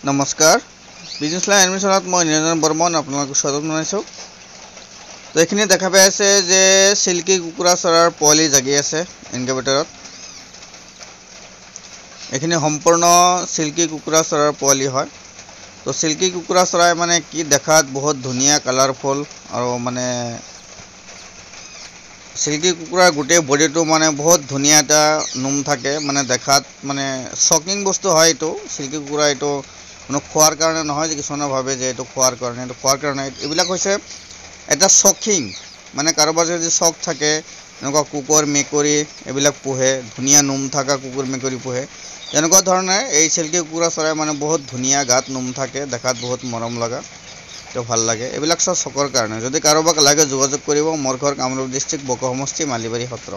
নমস্কাৰ business line এডমিশ্যনত মই নিৰঞ্জন বৰ্মন আপোনালোকক স্বাগতম জনাইছোঁ। তো এইখিনি দেখা পাই আছে যে চিল্কি কুকুৰা চৰাইৰ পোৱালি জাগি আছে ইনকিউবেটৰত। এইখিনি সম্পূৰ্ণ চিল্কি কুকুৰা চৰাইৰ পোৱালি হয়। তো চিল্কি কুকুৰা চৰাই মানে কি দেখাত বহুত ধুনীয়া কালাৰফুল আৰু মানে চিল্কি কুকুৰাৰ গোটেই বডিটো মানে বহুত ধুনীয়া এটা নোম থাকে, মানে দেখাত মানে শ্বকিং বস্তু হয়। এইটো চিল্কি কুকুৰা এইটো কোনো খোৱাৰ কাৰণে নহয় যে কিছুমানে ভাবে যে এইটো খোৱাৰ কাৰণে, এইটো খোৱাৰ কাৰণে এইবিলাক হৈছে এটা শ্বকিং, মানে কাৰোবাৰ যদি চখ থাকে এনেকুৱা কুকুৰ মেকুৰী এইবিলাক পোহে, ধুনীয়া নোম থকা কুকুৰ মেকুৰী পোহে, এনেকুৱা ধৰণে এই চিল্কি কুকুৰা চৰাই মানে বহুত ধুনীয়া গাত নোম থাকে, দেখাত বহুত মৰম লগা, তো ভাল লাগে। এইবিলাক চব চকৰ কাৰণে। যদি কাৰোবাক লাগে যোগাযোগ কৰিব। মোৰ ঘৰ কামৰূপ ডিষ্ট্ৰিক্ট বকো সমষ্টি মালিবাৰী সত্ৰ।